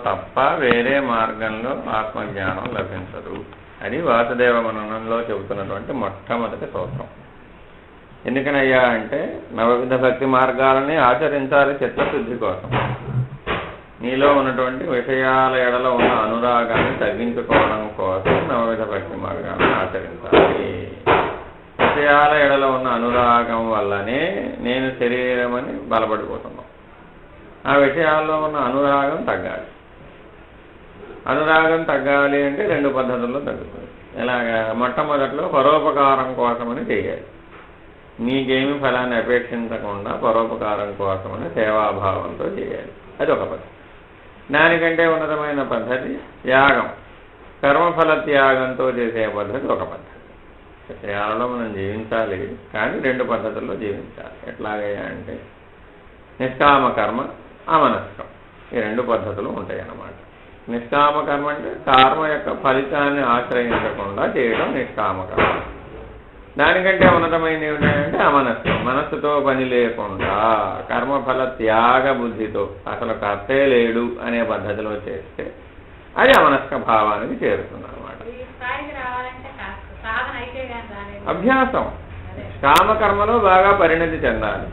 తప్ప వేరే మార్గంలో ఆత్మజ్ఞానం లభించదు అని వాసుదేవ మననంలో చెబుతున్నటువంటి మొట్టమొదటి సూత్రం. ఎందుకనయ్యా అంటే నవవిధ భక్తి మార్గాలని ఆచరించాలి చిత్తశుద్ధి కోసం. నీలో ఉన్నటువంటి విషయాల ఎడల ఉన్న అనురాగాన్ని తగ్గించుకోవడం కోసం నవవిధ భక్తి మార్గాన్ని ఆచరించాలి. విషయాల ఎడల ఉన్న అనురాగం వల్లనే నేను శరీరం అని బలపడిపోతున్నాం. ఆ విషయాల్లో ఉన్న అనురాగం తగ్గాలి. అనురాగం తగ్గాలి అంటే రెండు పద్ధతుల్లో తగ్గుతుంది. ఎలాగా? మొట్టమొదట్లో పరోపకారం కోసమని చేయాలి. నీకేమి ఫలాన్ని అపేక్షించకుండా పరోపకారం కోసమని సేవాభావంతో చేయాలి. అది ఒక పద్ధతి. దానికంటే ఉన్నతమైన పద్ధతి త్యాగం, కర్మఫల త్యాగంతో చేసే పద్ధతి ఒక పద్ధతి. విషయాలలో మనం జీవించాలి, కానీ రెండు పద్ధతుల్లో జీవించాలి. ఎట్లాగయ్యా అంటే నిష్కామ కర్మ, అమనస్కం, ఈ రెండు పద్ధతులు ఉంటాయి అన్నమాట. నిష్కామ కర్మ అంటే కర్మ యొక్క ఫలితాన్ని ఆశ్రయించకుండా చేయడం నిష్కామ కర్మ. దానికంటే ఉన్నతమైనది ఏమిటంటే అమనస్కం, మనస్సుతో పని లేకుండా కర్మఫల త్యాగ బుద్ధితో అసలు కర్తే లేడు అనే పద్ధతిలో చేస్తే అది అమనస్క భావానికి చేరుతుంది అన్నమాట. అభ్యాసం. కామకర్మలో బాగా పరిణతి చెందాలి.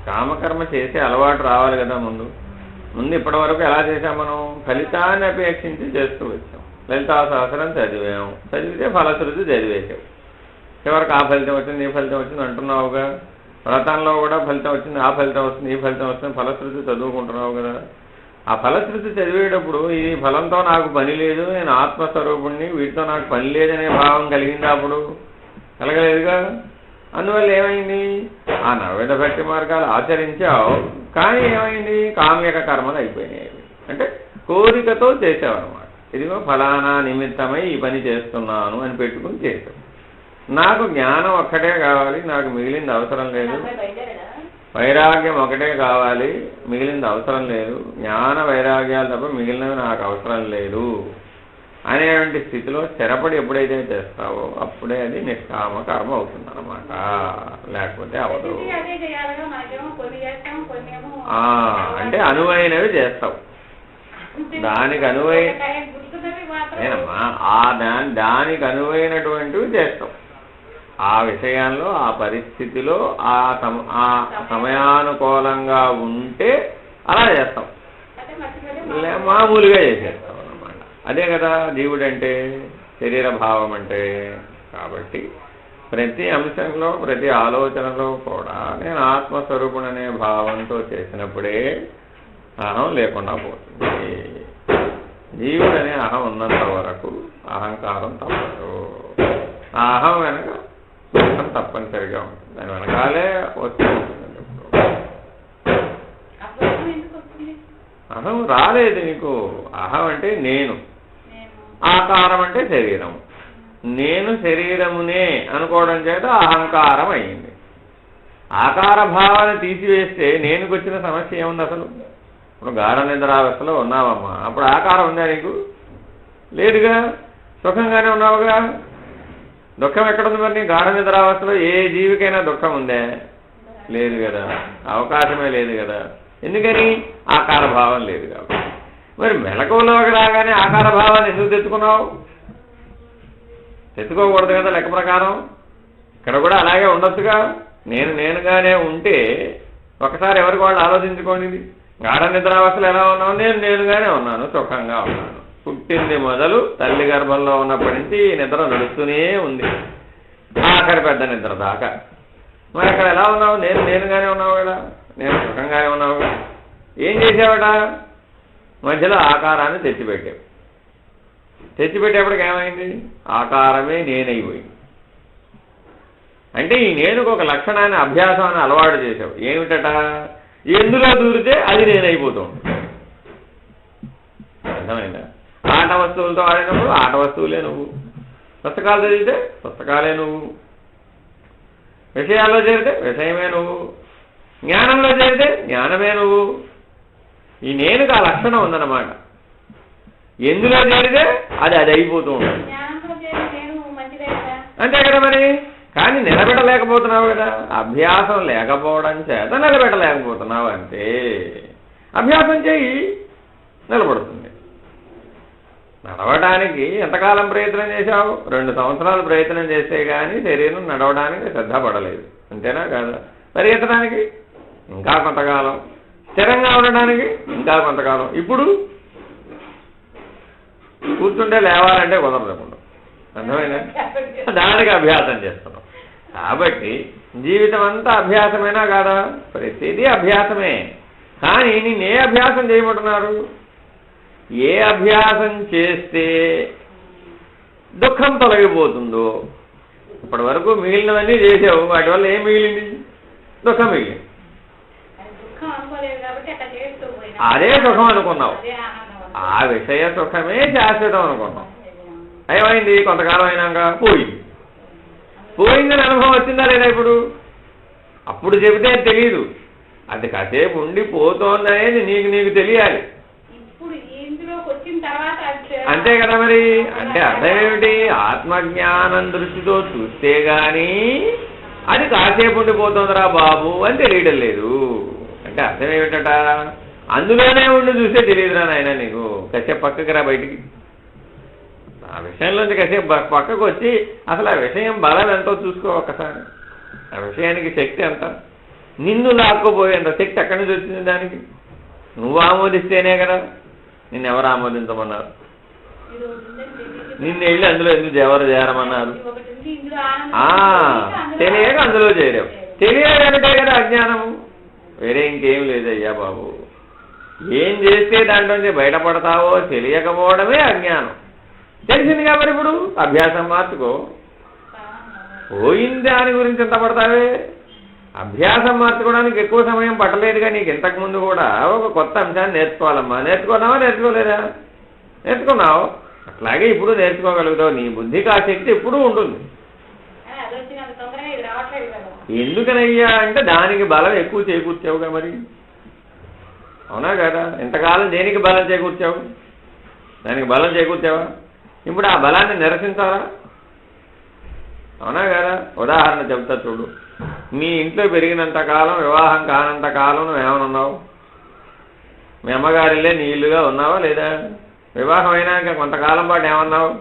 కామకర్మ చేసే అలవాటు రావాలి కదా. ముందు ఇప్పటి వరకు ఎలా చేసాం మనం? ఫలితాన్ని అపేక్షించి చేస్తూ వచ్చాం. లలితా సహస్రం చదివాం, చదివితే ఫలశ్రుతి చదివేసాం. చివరికి ఆ ఫలితం వచ్చింది, ఈ ఫలితం వచ్చింది అంటున్నావుగా. వ్రతంలో కూడా ఫలితం వచ్చింది, ఆ ఫలితం వస్తుంది, ఈ ఫలితం వస్తుంది, ఫలశ్రుతి చదువుకుంటున్నావు కదా. ఆ ఫలశ్రుతి చదివేటప్పుడు ఈ ఫలంతో నాకు పని లేదు, నేను ఆత్మస్వరూపుణ్ణి, వీటితో నాకు పని లేదనే భావం కలిగిందా? అప్పుడు కలగలేదుగా. అందువల్ల ఏమైంది? ఆ నవవిధ భక్తి మార్గాలు ఆచరించావు, కానీ ఏమైంది? కామ్యక కర్మలు అయిపోయినాయి. అంటే కోరికతో చేసావన్నమాట. ఇదిగో ఫలానా నిమిత్తమై ఈ పని చేస్తున్నాను అని పెట్టుకుని చేసావు. నాకు జ్ఞానం ఒక్కటే కావాలి, నాకు మిగిలింది అవసరం లేదు. వైరాగ్యం ఒకటే కావాలి, మిగిలింది అవసరం లేదు. జ్ఞాన వైరాగ్యాలు తప్ప మిగిలినవి నాకు అవసరం లేదు అనేటువంటి స్థితిలో స్థిరపడి ఎప్పుడైతే చేస్తావో అప్పుడే అది నిష్కామ కర్మ అవుతుంది అన్నమాట. లేకపోతే అవదు. అంటే అనువైనవి చేస్తావు, దానికి దానికి అనువైనటువంటివి చేస్తావు. ఆ విషయంలో ఆ పరిస్థితిలో ఆ సమయానుకూలంగా ఉంటే అలా చేస్తాం, మామూలుగా చేసేస్తాం అన్నమాట. అదే కదా జీవుడంటే, శరీర భావం అంటే. కాబట్టి ప్రతి అంశంలో, ప్రతి ఆలోచనలో కూడా నేను ఆత్మస్వరూపుడనే భావంతో చేసినప్పుడే అహం లేకుండా పోతుంది. జీవుడనే అహం ఉన్నంత వరకు అహంకారం తప్పదు. ఆ అహం వెనక దుఃఖం తప్పనిసరిగా ఉంటుంది. దాని వెనకాలే వస్తూ ఉంటుంది. అహం రాలేదు నీకు. అహం అంటే నేను, ఆకారం అంటే శరీరం. నేను శరీరమునే అనుకోవడం చేత అహంకారం అయింది. ఆకార భావాన్ని తీసివేస్తే నేనుకు వచ్చిన సమస్య ఏముంది అసలు? ఇప్పుడు గాఢ నిద్రావస్థలో ఉన్నావమ్మా, అప్పుడు ఆకారం ఉందా నీకు? లేదుగా. సుఖంగానే ఉన్నావుగా. దుఃఖం ఎక్కడుంది మరి? గాఢ నిద్రావస్థలో ఏ జీవికైనా దుఃఖం ఉందే? లేదు కదా, అవకాశమే లేదు కదా. ఎందుకని? ఆకార భావం లేదు కాబట్టి. మరి మెలకువలోకి రాగానే ఆకార భావాన్ని ఎందుకు తెచ్చుకున్నావు? తెచ్చుకోకూడదు కదా లెక్క ప్రకారం. ఇక్కడ కూడా అలాగే ఉండొచ్చుగా. నేనుగానే ఉంటే ఒకసారి ఎవరికి వాళ్ళు ఆలోచించుకోండి. గాఢ నిద్రావస్థలు ఎలా ఉన్నావు? నేనుగానే ఉన్నాను, సుఖంగా ఉన్నాను. పుట్టింది మొదలు తల్లి గర్భంలో ఉన్నప్పటి నుంచి నిద్ర నడుస్తూనే ఉంది, ఆఖరి పెద్ద నిద్ర దాకా. మరి అక్కడ ఎలా ఉన్నావు? నేనుగానే ఉన్నావు కదా, నేను సుఖంగానే ఉన్నావు కదా. ఏం చేసావట? మధ్యలో ఆకారాన్ని తెచ్చిపెట్టావు. తెచ్చిపెట్టేప్పటికి ఏమైంది? ఆకారమే నేనైపోయింది. అంటే ఈ నేనుకు ఒక లక్షణాన్ని, అభ్యాసాన్ని అలవాటు చేసావు. ఏమిటట? ఎందులో దూరితే అది నేనైపోతూ ఉంటుంది. అర్థమైందా? ఆట వస్తువులతో ఆడినప్పుడు ఆట వస్తువులే నువ్వు, పుస్తకాలు చదివితే పుస్తకాలే నువ్వు, విషయాల్లో చేరితే విషయమే నువ్వు, జ్ఞానంలో చేరితే జ్ఞానమే నువ్వు. ఈ నేనుకు ఆ లక్షణం ఉందన్నమాట. ఎందులో చేరితే అది అయిపోతూ ఉంటుంది. అంతే కదా మరి. కానీ నిలబెట్టలేకపోతున్నావు కదా, అభ్యాసం లేకపోవడం చేత నిలబెట్టలేకపోతున్నావు. అంతే. అభ్యాసం చెయ్యి. నిలబడుతుంది. నడవడానికి ఎంతకాలం ప్రయత్నం చేశావు? 2 సంవత్సరాలు ప్రయత్నం చేస్తే కానీ శరీరం నడవడానికి సిద్ధపడలేదు, అంతేనా కాదా? పరిగెత్తడానికి ఇంకా కొంతకాలం, స్థిరంగా ఉండడానికి ఇంకా కొంతకాలం. ఇప్పుడు కూర్చుంటే లేవాలంటే కుదరదు, అర్థమైనా? దానికి అభ్యాసం చేస్తున్నాం. కాబట్టి జీవితం అంతా అభ్యాసమేనా కాదా? ప్రతిదీ అభ్యాసమే. కానీ నిన్నే అభ్యాసం చేయబడుతున్నారు? ఏ అభ్యాసం చేస్తే దుఃఖం తొలగిపోతుందో, ఇప్పటి వరకు మిగిలినవన్నీ చేసావు, వాటి వల్ల ఏం మిగిలింది? దుఃఖం మిగిలింది. అదే సుఖం అనుకున్నావు, ఆ విషయ సుఖమే శాశ్వతం అనుకున్నావు. ఏమైంది? కొంతకాలం అయినాక పోయిందని అనుభవం వచ్చిందా లేదా? ఇప్పుడు అప్పుడు చెబితే తెలియదు, అది కాసేపు ఉండి పోతోందనేది నీకు తెలియాలి, అంతే కదా మరి. అంటే అర్థం ఏమిటి? ఆత్మజ్ఞానం దృష్టితో చూస్తే గాని అది కాసేపు ఉండిపోతుందిరా బాబు అని తెలియడం లేదు. అంటే అర్థం ఏమిటట? అందులోనే ఉండి చూస్తే తెలియదురా నాయన నీకు. కాసేపు పక్కకి రా, బయటికి ఆ విషయంలోంచి కాసేపు పక్కకు వచ్చి అసలు ఆ విషయం బలం ఎంతో చూసుకో ఒక్కసారి. ఆ విషయానికి శక్తి ఎంత, నిన్ను లాక్కుపోయేంత శక్తి ఎక్కడి నుంచి వచ్చింది దానికి? నువ్వు ఆమోదిస్తేనే కదా. నిన్నెవరు ఆమోదించమన్నారు? నిన్ను వెళ్ళి అందులో ఎందుకు ఎవరు చేరమన్నారు? తెలియక అందులో చేరావు. తెలియదంటే కదా అజ్ఞానము, వేరే ఇంకేం లేదయ్యా బాబు. ఏం చేస్తే దాంట్లోంచి బయటపడతావో తెలియకపోవడమే అజ్ఞానం. తెలిసింది కాబట్టి ఇప్పుడు అభ్యాసం మార్చుకో. పోయిన దాని గురించి ఎంత పడతావే? అభ్యాసం మార్చుకోవడానికి ఎక్కువ సమయం పట్టలేదుగా నీకు. ఇంతకుముందు కూడా ఒక కొత్త అంశాన్ని నేర్చుకోవాలమ్మా. నేర్చుకున్నావా? నేర్చుకోలేదా? నేర్చుకున్నావు. అట్లాగే ఇప్పుడు నేర్చుకోగలుగుతావు. నీ బుద్ధికి ఆ శక్తి ఎప్పుడూ ఉంటుంది. ఎందుకనయ్యా అంటే దానికి బలం ఎక్కువ చేకూర్చావుగా మరి, అవునా కదా? ఇంతకాలం దేనికి బలం చేకూర్చావు? దానికి బలం చేకూర్చావా? ఇప్పుడు ఆ బలాన్ని నిరసించాలా, అవునా కదా? ఉదాహరణ చెప్తా చూడు. మీ ఇంట్లో పెరిగినంత కాలం, వివాహం కానంత కాలం నువ్వు ఏమనున్నావు? మీ అమ్మగారిలే నీ ఇల్లుగా ఉన్నావా లేదా? వివాహం అయినాక కొంతకాలం పాటు ఏమన్నావు?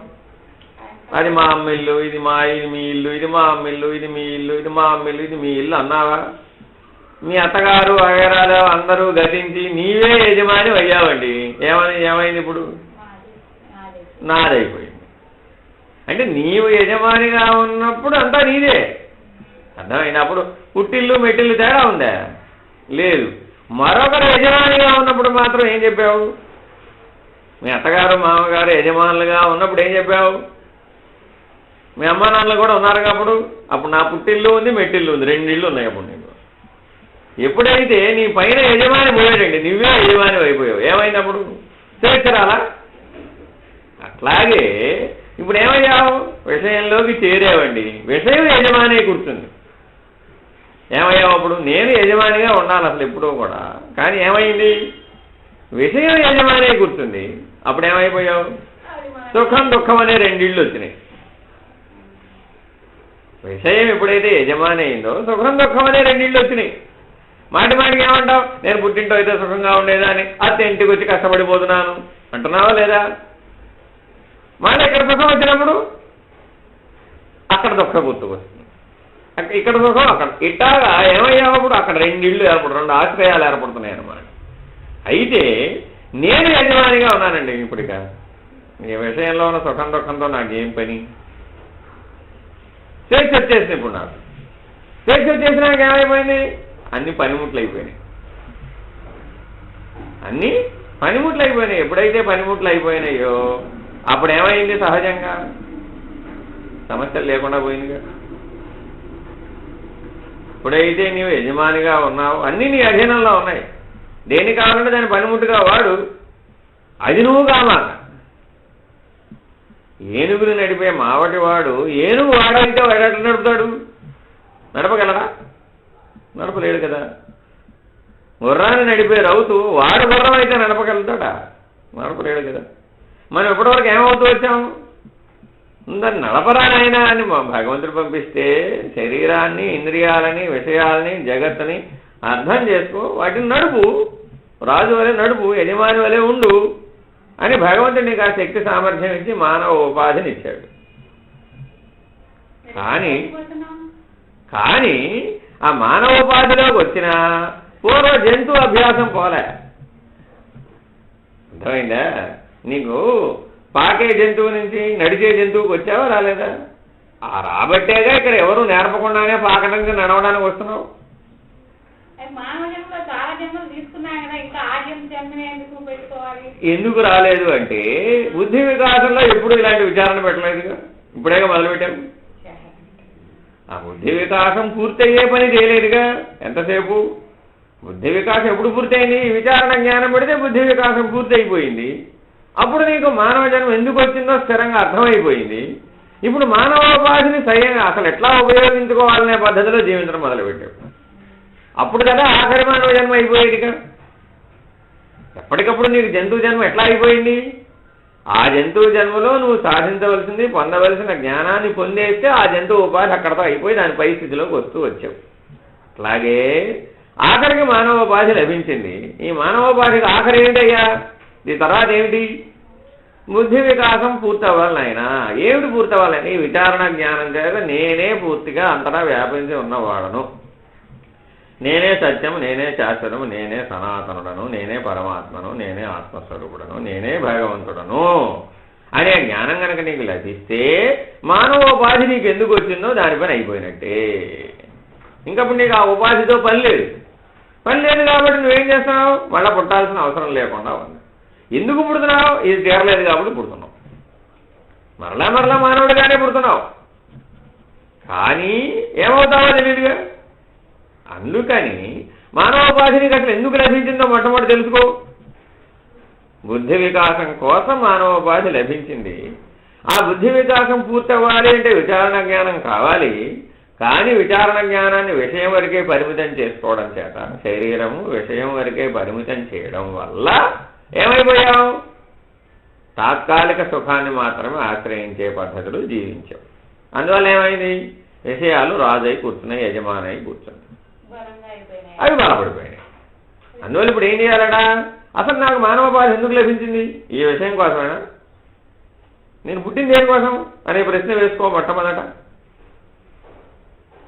అది మా అమ్మ ఇల్లు, ఇది మీ ఇల్లు, ఇది మా అమ్మ ఇల్లు, ఇది మీ ఇల్లు, ఇది మా అమ్మ ఇల్లు, ఇది మీ ఇల్లు అన్నావా? మీ అత్తగారు వగేరాలు అందరూ గతించి నీవే యజమాని అయ్యావండి. ఏమైంది ఇప్పుడు? నాదైపోయింది. అంటే నీవు యజమానిగా ఉన్నప్పుడు అంతా నీదే, అర్థమైనప్పుడు పుట్టిల్లు మెట్టిల్లు తేడా ఉందా? లేదు. మరొకరు యజమానిగా ఉన్నప్పుడు మాత్రం ఏం చెప్పావు? మీ అత్తగారు మామగారు యజమానులుగా ఉన్నప్పుడు ఏం చెప్పావు? మీ అమ్మ నాన్నలు కూడా ఉన్నారు కాబట్టి అప్పుడు నా పుట్టిల్లు ఉంది, మెట్టిల్లు ఉంది, 2 ఇళ్ళు ఉన్నాయి అప్పుడు నీకు. ఎప్పుడైతే నీ పైన యజమాని పోయాడండి, నువ్వే యజమాని అయిపోయావు, ఏమైంది అప్పుడు? స్వేచ్ఛరాలా? అట్లాగే ఇప్పుడు ఏమయ్యావు? విషయంలోకి చేరావండి, విషయం యజమాని కూర్చుంది. ఏమయ్యావు అప్పుడు? నేను యజమానిగా ఉండాలి అసలు ఎప్పుడూ కూడా, కానీ ఏమైంది? విషయం యజమాని కూర్చుంది. అప్పుడు ఏమైపోయావు? సుఖం దుఃఖం అనే 2 ఇళ్ళు వచ్చినాయి. విషయం ఎప్పుడైతే యజమాని అయిందో సుఖం దుఃఖం అనే 2 ఇళ్ళు వచ్చినాయి. మాటికి ఏమంటావు? నేను పుట్టింటో అయితే సుఖంగా ఉండేదా అని అత్త ఇంటికి వచ్చి కష్టపడిపోతున్నాను అంటున్నావా లేదా? మళ్ళీ ఇక్కడ సుఖం వచ్చినప్పుడు అక్కడ దుఃఖం గుర్తుకొస్తుంది, ఇక్కడ సుఖం అక్కడ. ఇట్టాగా ఏమయ్యావప్పుడు అక్కడ 2 ఇళ్ళు ఏర్పడు, 2 ఆశ్రయాలు ఏర్పడుతున్నాయి అన్నమాట. అయితే నేను యజమానిగా ఉన్నానండి ఇప్పుడిక. ఈ విషయంలో ఉన్న సుఖం దుఃఖంతో నాకేం పని? స్వేచ్ఛ వచ్చేసింది. ఇప్పుడు నాకు స్వేచ్ఛ వచ్చేసినాక ఏమైపోయింది? అన్ని పనిముట్లు అయిపోయినాయి, అన్నీ పనిముట్లు అయిపోయినాయి. ఎప్పుడైతే పనిముట్లు అయిపోయినాయో అప్పుడు ఏమైంది? సహజంగా సమస్యలు లేకుండా పోయిందిగా. ఇప్పుడైతే నీవు యజమానిగా ఉన్నావు, అన్నీ నీ అధీనంలో ఉన్నాయి. దేని కావాలంటే దాని పనిముట్టుగా వాడు, అది నువ్వు కామాక. ఏనుగులు నడిపే మావటి వాడు ఏనుగు వాడైతే వాడు ఎట్లా నడుపుతాడు? నడపగలరా? నడపలేడు కదా. గుర్రాన్ని నడిపే రౌతు వాడు గుర్రం అయితే నడపగలుగుతాడా? నడపలేడు కదా. మనం ఇప్పటివరకు ఏమవుతూ వచ్చాం? దాన్ని నడపరానైనా అని భగవంతుడు పంపిస్తే శరీరాన్ని, ఇంద్రియాలని, విషయాలని, జగత్తుని అర్థం చేసుకో, వాటిని నడుపు. రాజు వలె నడుపు, యజమాని వలె ఉండు అని భగవంతుడు నీకు ఆ శక్తి సామర్థ్యం ఇచ్చి మానవ ఉపాధిని ఇచ్చాడు. కానీ ఆ మానవ ఉపాధిలోకి వచ్చిన పూర్వ జంతు అభ్యాసం పోలే. అర్థమైందా? నీకు పాకే జంతువు నుంచి నడిచే జంతువుకి వచ్చావా రాలేదా? ఆ రాబట్టేగా ఇక్కడ ఎవరు నేర్పకుండానే పాకడానికి నడవడానికి వస్తున్నావు. ఎందుకు రాలేదు అంటే బుద్ధి వికాసంలో ఎప్పుడు ఇలాంటి విచారణ పెట్టలేదుగా, ఇప్పుడేగా మొదలుపెట్టాము. ఆ బుద్ధి వికాసం పూర్తయ్యే పని చేయలేదుగా. ఎంతసేపు బుద్ధి వికాసం ఎప్పుడు పూర్తయింది? విచారణ జ్ఞానం పెడితే బుద్ధి వికాసం పూర్తయిపోయింది. అప్పుడు నీకు మానవ జన్మ ఎందుకు వచ్చిందో స్థిరంగా అర్థమైపోయింది. ఇప్పుడు మానవోపాధిని సరైన అసలు ఎట్లా ఉపయోగించుకోవాలనే పద్ధతిలో జీవించడం మొదలుపెట్టావు. అప్పుడు కదా ఆఖరి మానవ జన్మ అయిపోయేదిగా. ఎప్పటికప్పుడు నీకు జంతువు జన్మ ఎట్లా అయిపోయింది? ఆ జంతువు జన్మలో నువ్వు సాధించవలసింది, పొందవలసిన జ్ఞానాన్ని పొందేస్తే ఆ జంతువు ఉపాధి అక్కడతో అయిపోయి దాని పై స్థితిలోకి వచ్చావు. అట్లాగే ఆఖరికి మానవోపాధి లభించింది. ఈ మానవోపాధికి ఆఖరి ఏమిటయ్యా? ఈ తర్వాత ఏమిటి? బుద్ధి వికాసం పూర్తవ్వాలి. ఆయన ఏమిటి పూర్తవ్వాలని? విచారణ జ్ఞానం చేత నేనే పూర్తిగా అంతటా వ్యాపించి ఉన్నవాడను, నేనే సత్యము, నేనే శాశ్వతము, నేనే సనాతనుడను, నేనే పరమాత్మను, నేనే ఆత్మస్వరూపుడను, నేనే భగవంతుడను అనే జ్ఞానం కనుక నీకు లభిస్తే మానవోపాధి నీకు ఎందుకు వచ్చిందో దానిపైన అయిపోయినట్టే. ఇంకప్పుడు నీకు ఆ ఉపాధితో పని లేదు. పని లేదు కాబట్టి నువ్వేం చేస్తున్నావు? మళ్ళీ పుట్టాల్సిన అవసరం లేకుండా ఉంది. ఎందుకు పుడుతున్నావు? ఇది తీరలేదు కాబట్టి పుడుతున్నావు. మరలా మానవుడిగానే పుడుతున్నావు, కానీ ఏమవుతావో తెలియదుగా. అందుకని మానవోపాధి నీకు అసలు ఎందుకు లభించిందో మొట్టమొదటి తెలుసుకో. బుద్ధి వికాసం కోసం మానవోపాధి లభించింది. ఆ బుద్ధి వికాసం పూర్తవ్వాలి అంటే విచారణ జ్ఞానం కావాలి. కానీ విచారణ జ్ఞానాన్ని విషయం వరకే పరిమితం చేసుకోవడం చేత, శరీరము విషయం వరకే పరిమితం చేయడం వల్ల ఏమైపోయావు? తాత్కాలిక సుఖాన్ని మాత్రమే ఆశ్రయించే పద్ధతులు జీవించావు. అందువల్ల ఏమైంది? విషయాలు రాజై కూర్చున్నాయి, యజమానై కూర్చున్నాయి, అవి బలపడిపోయినాయి. అందువల్ల ఇప్పుడు ఏం చేయాలడా? అసలు నాకు మానవోపాధి ఎందుకు లభించింది? ఈ విషయం కోసమేనా? నేను పుట్టింది దేనికోసం అనే ప్రశ్న వేసుకో మొట్టమొదట.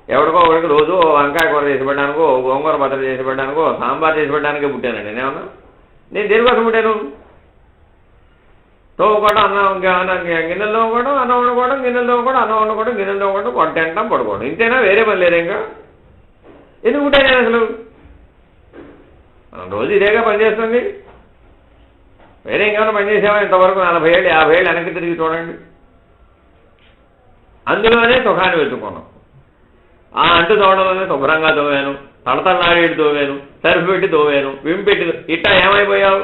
ఎవరికో ఒకరికి రోజు వంకాయ కూర చేసి పెట్టడానికో, గోంగూర పచ్చడి చేసి పెట్టడానికో, సాంబార్ చేసి పెట్టడానికే పుట్టానండి. నేనేమన్నా నేను దేనికోసం పుట్టాను? తోముకోవడం, అన్నం గిన్నెలు తోముకోవడం, అన్నం వండుకోవడం, గిన్నెలు తోముకోవడం, అన్నం వండుకోవడం, గిన్నెలు తోముకోవడం, వంట తినడం, పడుకోవడం. ఇంతేనా? వేరే పని లేదా? ఇంకా ఎందుకు పుట్టాను నేను అసలు? మనం రోజు ఇదేగా పనిచేస్తుంది. వేరే ఇంకేమైనా పనిచేసామా ఇంతవరకు? 40 ఏళ్ళు 50 ఏళ్ళు వెనక్కి తిరిగి చూడండి. అందులోనే సుఖాన్ని వెతుక్కున్నాం. ఆ అంటు తోవడంలోనే శుభ్రంగా తోవాను, తలతల్లాడేటి తోవాను, సర్ఫ్ పెట్టి తోవాను, విమ్ పెట్టి, ఇట్టా ఏమైపోయావు?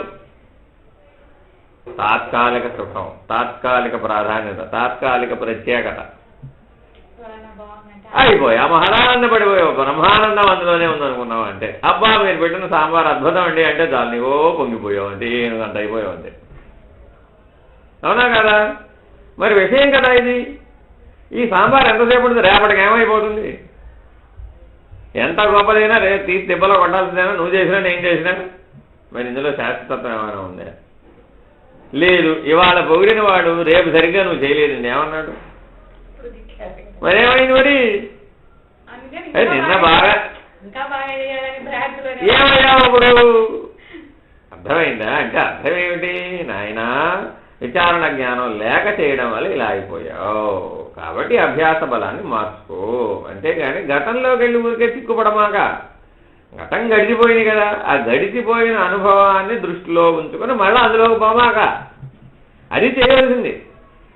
తాత్కాలిక సుఖం, తాత్కాలిక ప్రాధాన్యత, తాత్కాలిక ప్రత్యేకత అయిపోయా. మహదానందపడిపోయావు. బ్రహ్మానందం అందులోనే ఉందనుకున్నావు అంటే, అబ్బా మీరు పెట్టిన సాంబార్ అద్భుతం అండి అంటే చాలు నీవో పొంగిపోయావు అంతే, అంత అయిపోయావు అంతే. అవునా కదా? మరి విషయం కదా ఇది. ఈ సాంబార్ ఎంతసేపు ఉంటుంది? రేపటికి ఏమైపోతుంది? ఎంత గొప్పదైనా తీసి దెబ్బలో కొట్టాల్సిందేనా? నువ్వు చేసినా నేను చేసినా? మరి ఇందులో శాశ్వతత్వం ఏమైనా ఉందా? లేదు. ఇవాళ పొగిడిన వాడు రేపు సరిగ్గా నువ్వు చేయలేదండి ఏమన్నాడు? మరేమైంది? మరి నిన్న బాగా ఏమయ్యావు అప్పుడు? అర్థమైందా? అంటే అర్థం ఏమిటి నాయనా? విచారణ జ్ఞానం లేక చేయడం వల్ల ఇలా అయిపోయావు. కాబట్టి అభ్యాస బలాన్ని మార్చుకో. అంతేగాని ఘటంలోకి వెళ్ళి ఊరికే తిక్కుపడమాక. ఘటం గడిచిపోయింది కదా, ఆ గడిచిపోయిన అనుభవాన్ని దృష్టిలో ఉంచుకొని మళ్ళీ అందులోకి పోమాక. అది చేయవలసింది.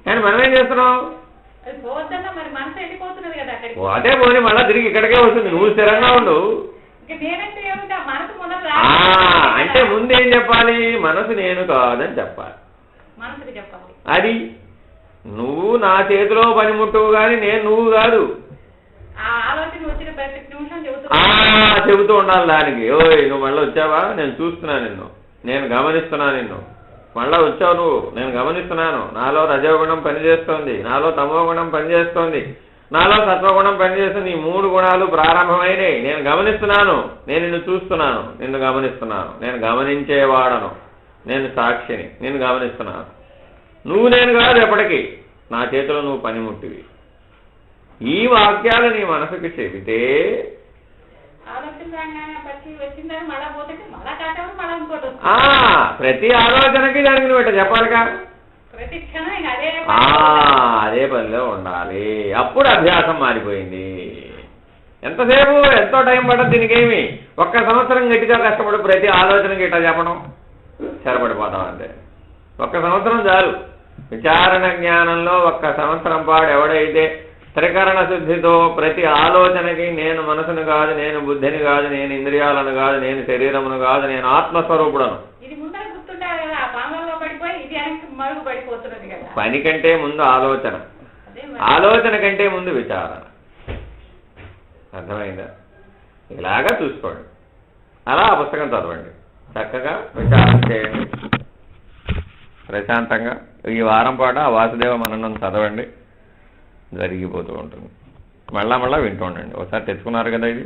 కానీ మనం ఏం చేస్తున్నాం? అదే పోనీ మళ్ళీ తిరిగి ఇక్కడికే వస్తుంది. నువ్వు స్థిరంగా ఉండు. అంటే ముందేం చెప్పాలి? మనసు నేను కాదని చెప్పాలి. అది నువ్వు నా చేతిలో పనిముట్టువు కానీ నేను నువ్వు కాదు. చెబుతూ ఉండాలి దానికి. ఓయ్ నువ్వు మళ్ళీ వచ్చావా? నేను చూస్తున్నాను నిన్ను, నేను గమనిస్తున్నాను నిన్ను. మళ్ళా వచ్చావు నువ్వు, నేను గమనిస్తున్నాను. నాలో రజోగుణం పనిచేస్తోంది, నాలో తమోగుణం పనిచేస్తోంది. నాలో సత్వగుణం పనిచేస్తుంది. ఈ 3 గుణాలు ప్రారంభమైనవి. నేను గమనిస్తున్నాను, నేను నిన్ను చూస్తున్నాను, నిన్ను గమనిస్తున్నాను, నేను గమనించేవాడను, నేను సాక్షిని, నేను గమనిస్తున్నాను. నువ్వు నేను కాదు ఎప్పటికీ, నా చేతిలో నువ్వు పనిముట్టివి. ఈ వాక్యాలు నీ మనసుకి చెబితే ప్రతి ఆలోచనకి దానికి నువ్వు ఇట్లా చెప్పాలిగా, అదే పనిలో ఉండాలి. అప్పుడు అభ్యాసం మారిపోయింది. ఎంతసేపు ఎంతో టైం పడదు దీనికేమి. 1 సంవత్సరం గట్టిగా కష్టపడు ప్రతి ఆలోచనకి ఇట్లా చెప్పడం, సరిపడిపోతాం అంతే. 1 సంవత్సరం చాలు. విచారణ జ్ఞానంలో 1 సంవత్సరం పాటు ఎవడైతే త్రికరణ శుద్ధితో ప్రతి ఆలోచనకి నేను మనసును కాదు, నేను బుద్ధిని కాదు, నేను ఇంద్రియాలను కాదు, నేను శరీరమును కాదు, నేను ఆత్మస్వరూపుడను. పని కంటే ముందు ఆలోచన, ఆలోచన కంటే ముందు విచారణ. అర్థమైందా? ఇలాగా చూసుకోండి. అలా ఆ పుస్తకం చదవండి, చక్కగా విచారణ చేయండి ప్రశాంతంగా. ఈ వారం పాటు ఆ వాసుదేవ మననం చదవండి, జరిగిపోతూ ఉంటుంది. మళ్ళా వింటూ ఉండండి. ఒకసారి తెచ్చుకున్నారు కదా ఇది.